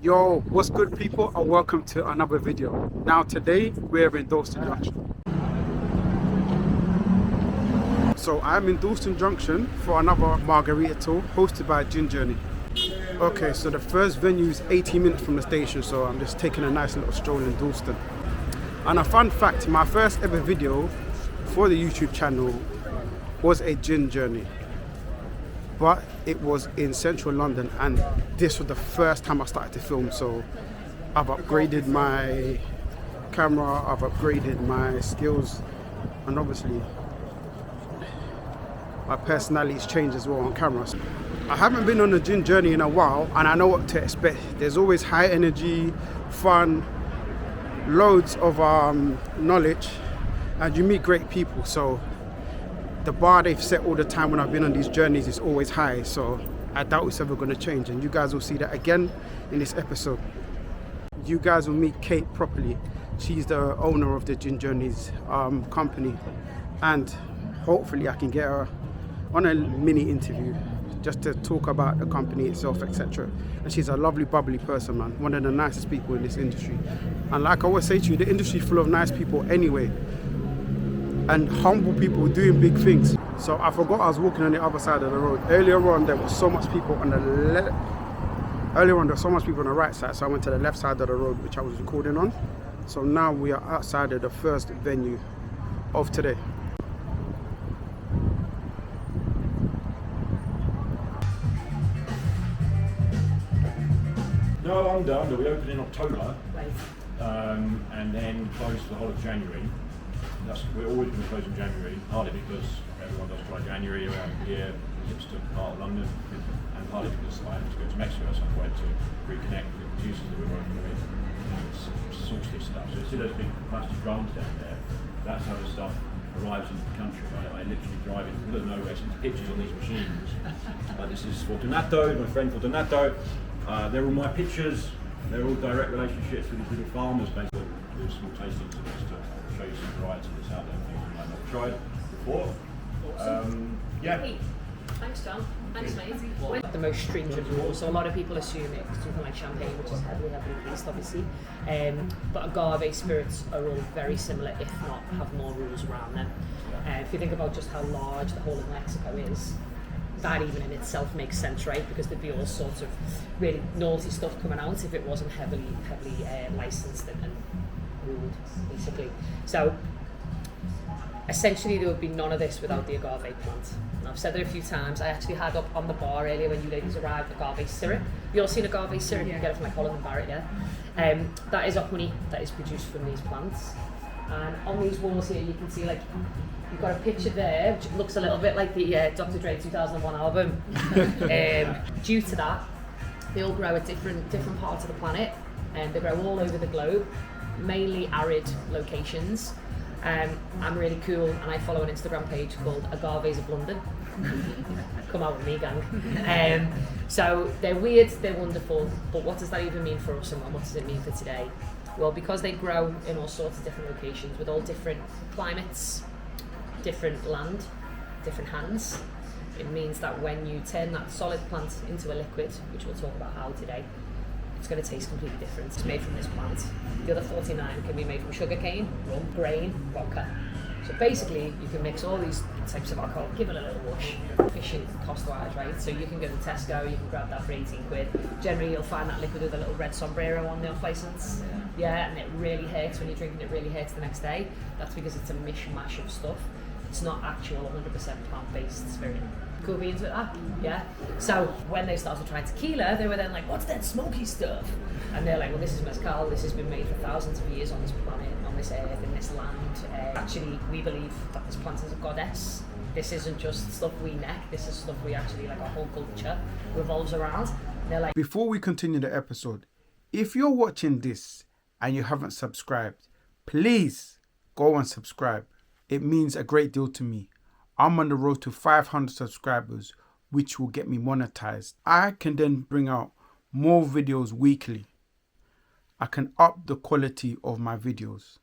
Yo, what's good people, and welcome to another video. Now today we're in Dalston Junction. So I'm in Dalston Junction for another Margarita tour hosted by Gin Journey. Okay, so the first venue is 18 minutes from the station, so I'm just taking a nice little stroll in Dalston. And a fun fact, my first ever video for the YouTube channel was a gin journey. But it was in central London, and this was the first time I started to film, so I've upgraded my camera, I've upgraded my skills, and obviously my personality's changed as well on camera. I haven't been on a gin journey in a while, and I know what to expect. There's always high energy, fun, loads of knowledge, and you meet great people. So the bar they've set all the time when I've been on these journeys is always high, so I doubt it's ever going to change, and you guys will see that again in this episode. You guys will meet Kate properly. She's the owner of the Gin Journeys company, and hopefully I can get her on a mini interview just to talk about the company itself, etc. And she's a lovely, bubbly person, man. One of the nicest people in this industry. And like I always say to you, the industry's full of nice people anyway, and humble people doing big things. So I forgot I was walking on the other side of the road. Earlier on there was so much people on the left. Earlier on there was so much people on the right side, so I went to the left side of the road, which I was recording on. So now we are outside of the first venue of today. No, I'm done. We opened in October, and then closed for the whole of January. We're always going to close in January, partly because everyone does try January around here, hipster part of London, and partly because I have to go to Mexico at some point to reconnect with the producers that we're working with and source this stuff. So you see those big plastic drums down there, that's how the stuff arrives into the country. I literally drive in the middle of nowhere, some pictures on these machines. This is Fortunato, my friend Fortunato. They're all my pictures. They're all direct relationships with these little farmers, basically. Do small tastings of this to show you some variety that's out there, things you might not have tried before. Awesome. Yeah. Thanks, John. Thanks, mate. The most stringent rules, so a lot of people assume it's something like champagne, which is heavily released, obviously. But agave spirits are all very similar, if not have more rules around them. If you think about just how large the whole of Mexico is, that even in itself makes sense, right? Because there'd be all sorts of really naughty stuff coming out if it wasn't heavily licensed and ruled, basically. So essentially there would be none of this without the agave plant. And I've said it a few times. I actually had up on the bar earlier when you ladies arrived agave syrup. You all seen agave syrup? You can get it from like Holland and Barrett, yeah. That is a honey that is produced from these plants. And on these walls here you can see, like, you've got a picture there which looks a little bit like the Dr. Dre 2001 album. Due to that, they all grow at different parts of the planet, and they grow all over the globe, mainly arid locations. I'm really cool, and I follow an Instagram page called Agaves of London. Come out with me, gang. So they're weird, they're wonderful, but what does that even mean for us, and what does it mean for today? Well, because they grow in all sorts of different locations with all different climates, different land, different hands, it means that when you turn that solid plant into a liquid, which we'll talk about how today, it's going to taste completely different. It's made from this plant. The other 49 can be made from sugarcane, rum, grain, vodka. So basically, you can mix all these types of alcohol, give it a little wash, efficient cost-wise, right? So you can go to Tesco, you can grab that for 18 quid. Generally, you'll find that liquid with a little red sombrero on the off-license. Yeah, and it really hurts when you're drinking, it really hurts the next day. That's because it's a mishmash of stuff. It's not actual 100% plant-based spirit. Cool beans with that, yeah? So when they started trying tequila, they were then like, what's that smoky stuff? And they're like, well, this is Mezcal, this has been made for thousands of years on this planet, on this earth, in this land. Actually, we believe that this plant is a goddess. This isn't just stuff we neck, this is stuff we actually, like, our whole culture revolves around. And they're like... Before we continue the episode, if you're watching this and you haven't subscribed, please go and subscribe. It means a great deal to me. I'm on the road to 500 subscribers, which will get me monetized. I can then bring out more videos weekly. I can up the quality of my videos.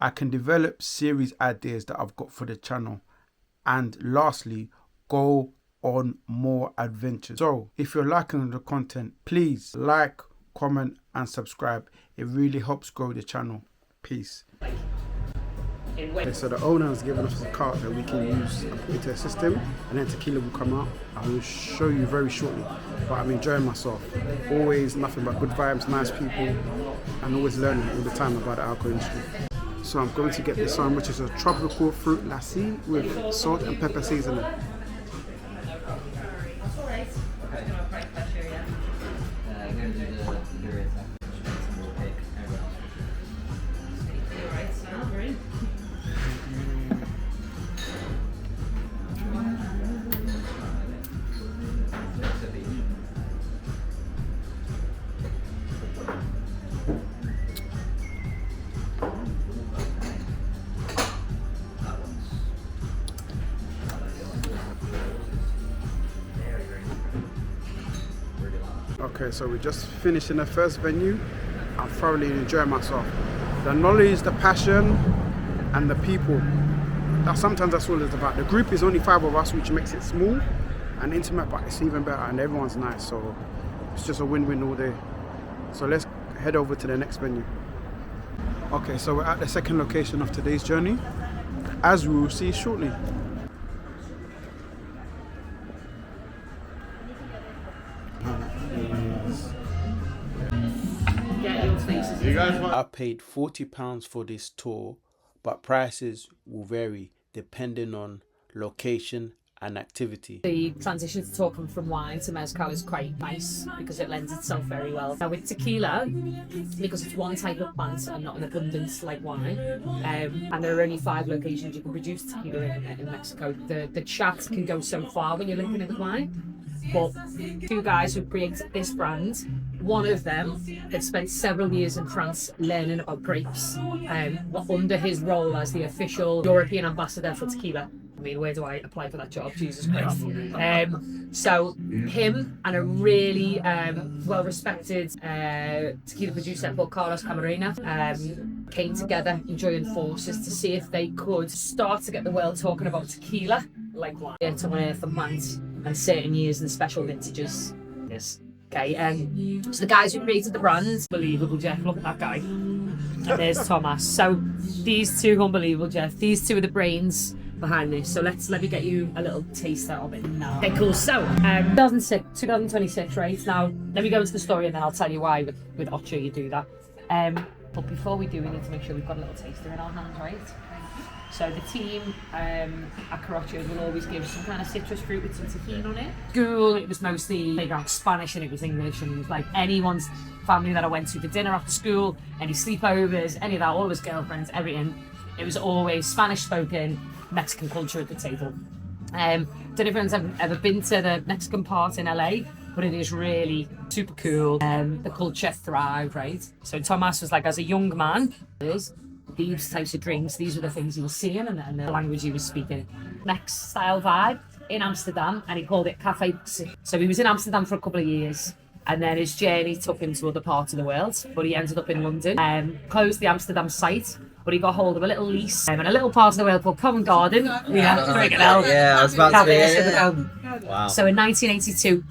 I can develop series ideas that I've got for the channel. And lastly, go on more adventures. So if you're liking the content, please like, comment and subscribe. It really helps grow the channel. Peace. Okay, so the owner has given us a cart that we can use and put into a system, and then tequila will come out. I will show you very shortly, but I'm enjoying myself. Always nothing but good vibes, nice people, and always learning all the time about the alcohol industry. So I'm going to get this one, which is a tropical fruit lassi with salt and pepper seasoning. Okay, so we're just finishing the first venue. I'm thoroughly enjoying myself. The knowledge, the passion, and the people. Sometimes that's all it's about. The group is only 5 of us, which makes it small and intimate, but it's even better, and everyone's nice. So it's just a win-win all day. So let's head over to the next venue. Okay, so we're at the second location of today's journey, as we will see shortly. I paid £40 for this tour, but prices will vary depending on location and activity. The transition to talking from wine to mezcal is quite nice because it lends itself very well. Now with tequila, because it's one type of plant and not an abundance like wine, and there are only 5 locations you can produce tequila in Mexico, the chat can go so far when you're linking it with wine. But 2 guys who created this brand, one of them had spent several years in France learning about grapes, under his role as the official European ambassador for tequila. I mean, where do I apply for that job? Jesus Christ. So him and a really well-respected tequila producer called Carlos Camarena came together and joined forces to see if they could start to get the world talking about tequila like wine. To unearth the plant and certain years and special vintages. Yes. Okay, so the guys who created the brand, unbelievable, Jeff, look at that guy. And there's Thomas. So these 2, unbelievable, Jeff. These 2 are the brains behind this. So let me get you a little taster of it now. Okay, cool. So 2026, right? Now let me go into the story and then I'll tell you why with Ocho you do that. But before we do, we need to make sure we've got a little taster in our hands, right? So the team at Carroccio will always give some kind of citrus fruit with some tahini on it. School, it was mostly playground Spanish and it was English, and it was like anyone's family that I went to for dinner after school, any sleepovers, any of that, all of his girlfriends, everything. It was always Spanish spoken, Mexican culture at the table. Don't know if anyone's ever been to the Mexican part in LA, but it is really super cool. The culture thrived, right? So Thomas was like, as a young man, these types of drinks, these were the things he was seeing and the language he was speaking. Next style vibe in Amsterdam, and he called it Café. So he was in Amsterdam for a couple of years, and then his journey took him to other parts of the world, but he ended up in London, closed the Amsterdam site, but he got hold of a little lease in a little part of the world called Covent Garden. Yeah, I was about to say Wow. So in 1982,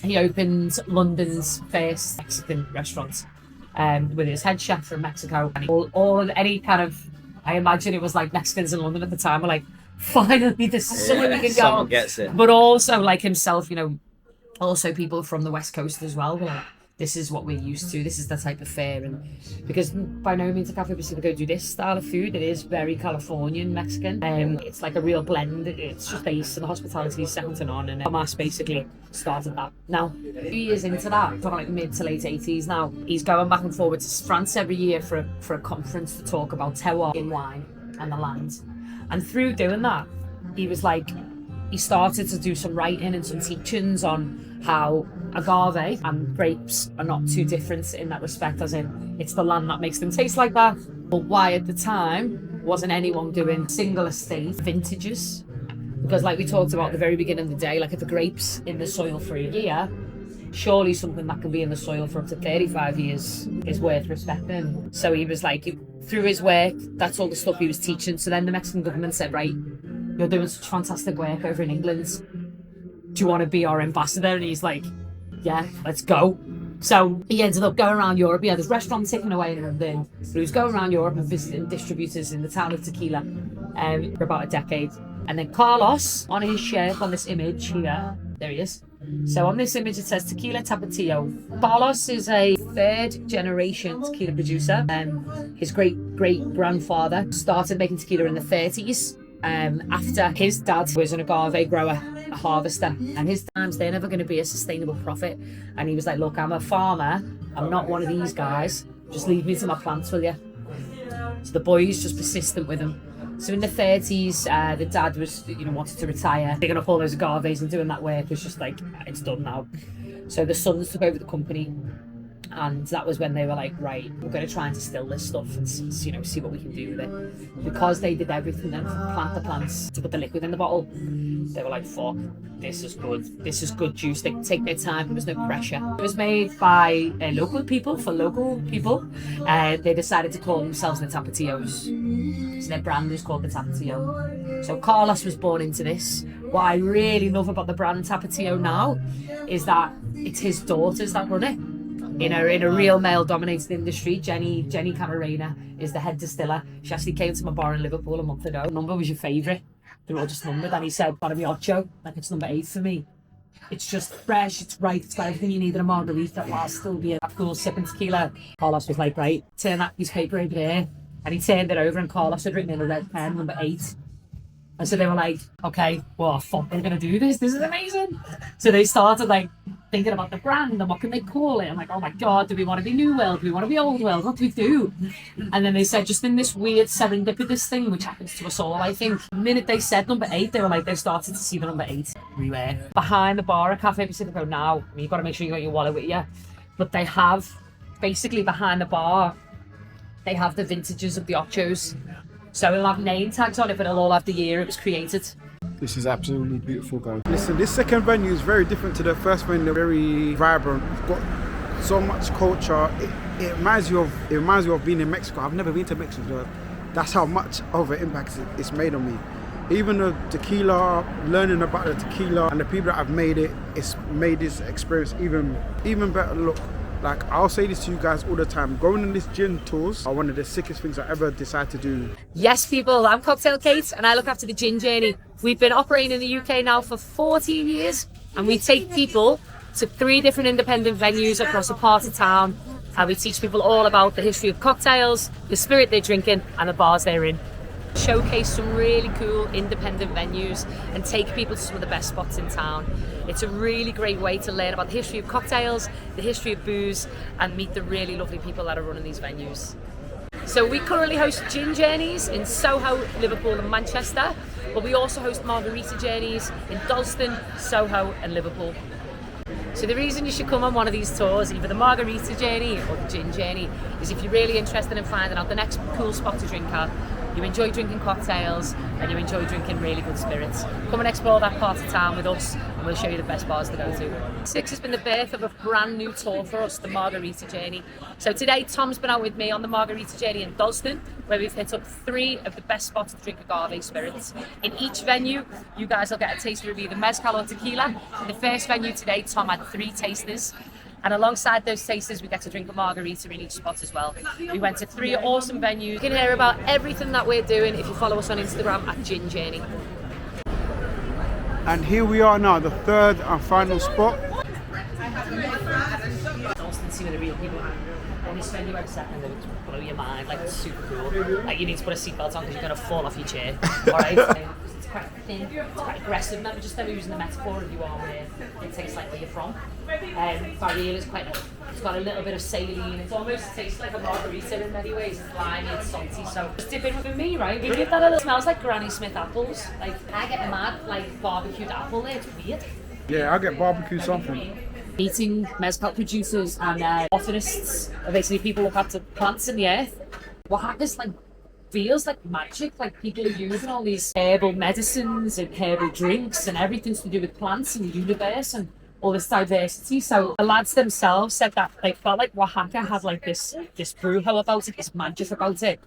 he opened London's first Mexican restaurant. With his head chef from Mexico, and any kind of, I imagine it was like Mexicans in London at the time were like, finally this is somewhere we can go. Someone gets it. But also like himself, also people from the West Coast as well were like, this is what we're used to, this is the type of fare. And because by no means a Cafe Pacifico do this style of food, it is very Californian Mexican. It's like a real blend. It's just based on the hospitality is second to none, and Tomas basically started that. Now, 2 years into that, talking like mid to late 80s now, he's going back and forward to France every year for a conference to talk about terroir in wine and the land. And through doing that, he started to do some writing and some teachings on how agave and grapes are not too different in that respect, as in it's the land that makes them taste like that. But why at the time wasn't anyone doing single estate vintages? Because like we talked about at the very beginning of the day, like if the grapes in the soil for a year, surely something that can be in the soil for up to 35 years is worth respecting. So he was like, through his work, that's all the stuff he was teaching. So then the Mexican government said, right, you're doing such fantastic work over in England. Do you want to be our ambassador? And he's like, yeah, let's go. So he ended up going around Europe. He had his restaurant taken away and everything. But he was going around Europe and visiting distributors in the town of Tequila for about a decade. And then Carlos, on his shirt, on this image here, there he is. So on this image it says Tequila Tapatio. Carlos is a third generation tequila producer. His great-great-grandfather started making tequila in the 30s. After his dad was an agave grower, a harvester, and his times they're never going to be a sustainable profit. And he was like, look, I'm a farmer, I'm not one of these guys, just leave me to my plants, will you? So the boy's just persistent with him. So in the 30s, the dad was, wanted to retire. Picking up all those agaves and doing that work was just like, it's done now. So the sons took over the company, and that was when they were like, right, we're going to try and distill this stuff and see what we can do with it. Because they did everything then, from plant to plants to put the liquid in the bottle, they were like, fuck, this is good juice. They could take their time, there was no pressure. It was made by local people, for local people. They decided to call themselves the Tapatios. So their brand is called the Tapatio. So Carlos was born into this. What I really love about the brand Tapatio now is that it's his daughters that run it. In a real male-dominated industry, Jenny Camarena is the head distiller. She actually came to my bar in Liverpool a month ago. What number was your favourite? They're all just numbered, and he said, "Gotta be Ocho." Like, it's number 8 for me. It's just fresh, it's right, it's got everything you need in a margarita while still being a cool sipping tequila. Carlos was like, right, turn that piece of paper over there. And he turned it over, and Carlos had written in a red pen, number 8. And so they were like, okay, well, fuck, we're going to do this. This is amazing. So they started like thinking about the brand and what can they call it. I'm like, oh my God, do we want to be New World? Do we want to be Old World? What do we do? And then they said, just in this weird serendipitous thing, which happens to us all, I think. The minute they said number 8, they were like, they started to see the number 8 everywhere. Behind the bar at Cafe Pacifico now, I mean, you've got to make sure you got your wallet with you. But they have, basically behind the bar, they have the vintages of the Ochos. So it'll have name tags on it, but it'll all have the year it was created. This is absolutely beautiful, guys. Listen, this second venue is very different to the first venue. Very vibrant. It's got so much culture. It reminds you of being in Mexico. I've never been to Mexico. That's how much of an impact it's made on me. Even the tequila, learning about the tequila and the people that have made it, it's made this experience even better. Look, like, I'll say this to you guys all the time, going on these gin tours are one of the sickest things I ever decide to do. Yes, people, I'm Cocktail Kate and I look after the Gin Journey. We've been operating in the UK now for 14 years and we take people to 3 different independent venues across a part of town, and we teach people all about the history of cocktails, the spirit they're drinking and the bars they're in. Showcase some really cool independent venues and take people to some of the best spots in town. It's a really great way to learn about the history of cocktails, the history of booze, and meet the really lovely people that are running these venues. So we currently host gin journeys in Soho, Liverpool and Manchester, but we also host margarita journeys in Dalston, Soho and Liverpool. So the reason you should come on one of these tours, either the margarita journey or the gin journey, is if you're really interested in finding out the next cool spot to drink at, you enjoy drinking cocktails and you enjoy drinking really good spirits. Come and explore that part of town with us and we'll show you the best bars to go to. 6 has been the birth of a brand new tour for us, the Margarita Journey. So today Tom's been out with me on the Margarita Journey in Dalston, where we've hit up 3 of the best spots to drink agave spirits. In each venue, you guys will get a taster of either Mezcal or Tequila. In the first venue today, Tom had 3 tasters. And alongside those tasters, we get to drink a margarita in each spot as well. We went to 3 awesome venues. You can hear about everything that we're doing if you follow us on Instagram at Gin Journey. And here we are now, the 3rd and final spot. Dalston, see where the real people are. On this venue every second, it'll blow your mind, like it's super cool. Like you need to put a seatbelt on because you're going to fall off your chair. Alright? It's quite thin, it's quite aggressive. Remember, just never using the metaphor of you are where it tastes like where you're from. Baril is it's got a little bit of saline. It almost tastes like a margarita in many ways. It's slimy, it's salty. So just dip in with me, right? You give that a little, smells like Granny Smith apples. Like I get mad, like barbecued apple there. It's weird. Yeah, I get barbecue something. Meeting mezcal producers and botanists, are basically people who look after plants in the earth. Oaxaca's like feels like magic, like people are using all these herbal medicines and herbal drinks and everything's to do with plants and the universe and all this diversity. So the lads themselves said that they felt like Oaxaca had like this brujo about it, this magic about it.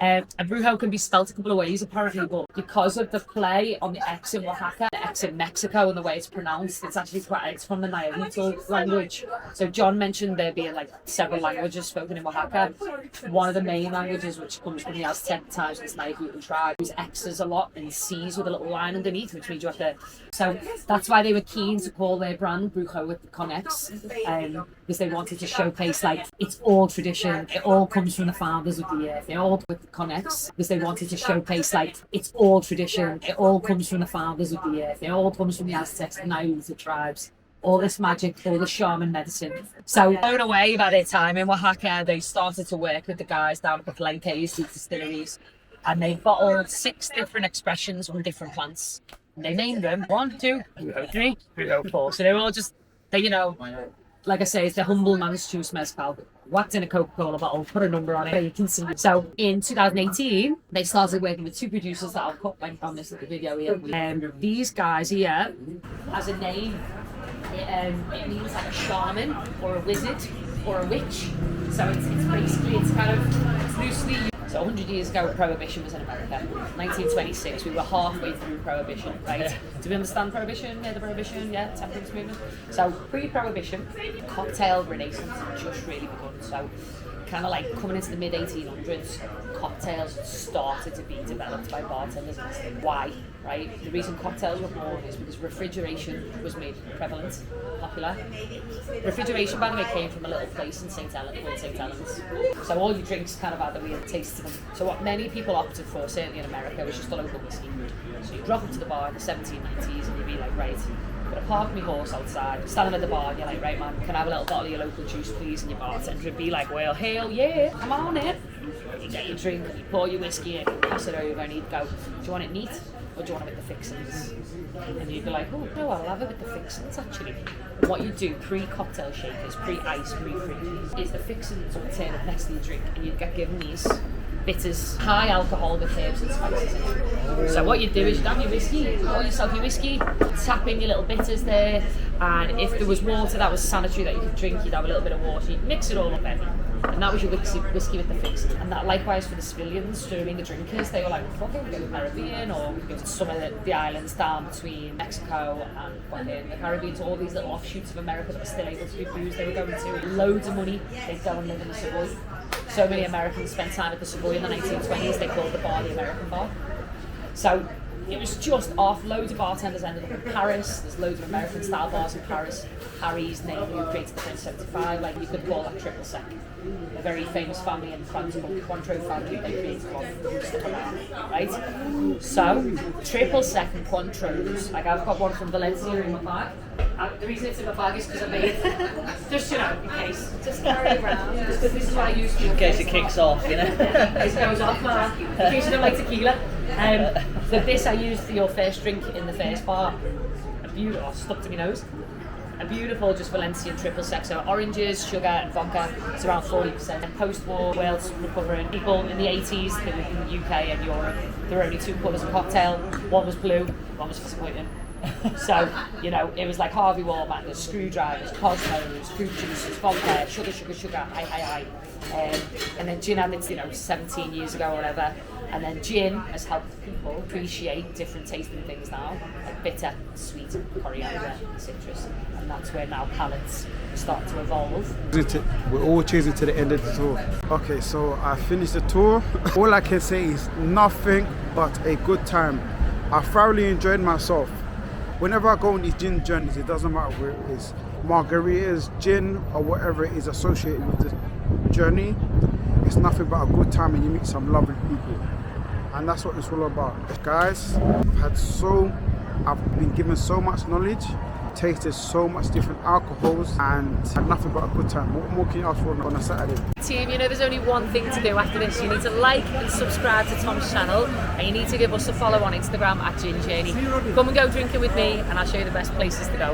And brujo can be spelt a couple of ways apparently, but because of the play on the X in Oaxaca, the that's in Mexico, and the way it's pronounced, it's actually it's from the neighbourhoods language. So John mentioned there being like several languages spoken in Oaxaca. One of the main languages, which comes from the Aztec times, this neighbourhood tribe, use X's a lot and C's with a little line underneath, which means you have to. So that's why they were keen to call their brand Brujo with the Connex, because they wanted to showcase like it's all tradition, it all comes from the fathers of the earth. They all with the Connex, because they wanted to showcase like it's all tradition, it all comes from the fathers of the earth. It all comes from the Aztecs, the neighbourhood tribes. All this magic, all this shaman medicine. So blown away by their time in Oaxaca, they started to work with the guys down at the Palenque's distilleries, and they've bottled 6 different expressions on different plants. And they named them 1, 2, 3, 4. So they're all just, you know, like I say, it's the humble man's juice mezcal. Whacked in a Coca-Cola bottle, put a number on it, you can see. So in 2018, they started working with 2 producers that I'll put link on this little video here. These guys here, as a name, it means like a shaman or a wizard or a witch. So it's basically, it's kind of, it's loosely. So 100 years ago, Prohibition was in America. 1926, we were halfway through Prohibition, right? Do we understand Prohibition? Yeah, the Prohibition, yeah, temperance movement. So pre-Prohibition, cocktail renaissance had just really begun. So kind of like coming into the mid-1800s, cocktails started to be developed by bartenders. Why? Right? The reason cocktails were born is because refrigeration was made prevalent, popular. Refrigeration, by the way, came from a little place in St. Helens called St. Helens. So all your drinks kind of had a weird taste to them. So what many people opted for, certainly in America, was just a local whiskey. So you drop up to the bar in the 1790s and you'd be like, right, I'm gonna park my horse outside, stand them at the bar, and you're like, right man, can I have a little bottle of your local juice please? And your bartender would be like, well, hell yeah, come on in. You get your drink, you pour your whiskey in, pass it over, and he'd go, do you want it neat? Or do you want it with the fixins? And you'd be like, oh no, I'll have it with the fixins actually. And what you do pre-cocktail shakers, pre-ice, pre-freeze, is the fixins will turn up next to your drink and you'd get given these bitters, high alcohol with herbs and spices in it. So what you'd do is you'd have your whiskey, pour yourself your whiskey, tap in your little bitters there, and if there was water that was sanitary that you could drink, you'd have a little bit of water, you'd mix it all up in. And that was your whiskey with the fixins. And that likewise for the civilians, during the drinkers, they were like, fuck it, we go to the Caribbean, or we go to some of the islands down between Mexico and fucking the Caribbean, to all these little offshoots of America that were still able to be used. They were going to loads of money, they'd go and live in the Savoy. So many Americans spent time at the Savoy in the 1920s, they called the bar the American bar. So it was just off. Loads of bartenders ended up in Paris. There's loads of American style bars in Paris. Harry's name, who created the French 75, like you could call that triple sec. A very famous family in France called the Cointreau family, they created one, right? So, triple sec and Cointreaus, like I've got one from Valencia in my bag. The reason it's in my bag is because I made just, you know, in case. Just carry it around. Just because this is what I use for In case it kicks off, you know. In case it goes off, man. In case you don't like tequila. So this I used for your first drink in the first bar. A beautiful, stuck to my nose. A beautiful, just Valencian triple sec. So oranges, sugar, and vodka. It's around 40%. And post-war, Wales recovering. People in the 80s, they lived in the UK and Europe. There were only 2 colours of cocktail. One was blue, one was disappointing. So, you know, it was like Harvey Wallbangers, screwdrivers, cosmos, fruit juices, vodka, sugar, high. And then gin had its, you know, 17 years ago or whatever. And then gin has helped people appreciate different tasting things now, like bitter, sweet, coriander, citrus. And that's where now palates start to evolve. We're all chasing to the end of the tour. Okay, so I finished the tour. All I can say is nothing but a good time. I thoroughly enjoyed myself. Whenever I go on these gin journeys, it doesn't matter where it is, margaritas, gin, or whatever it is associated with the journey, it's nothing but a good time and you meet some lovely people. And that's what it's all about. Guys, I've been given so much knowledge, tasted so much different alcohols, and had nothing but a good time. What more can you ask for on a Saturday? Team, you know there's only one thing to do after this. You need to like and subscribe to Tom's channel, and you need to give us a follow on Instagram at Gin Journey. Come and go drinking with me and I'll show you the best places to go.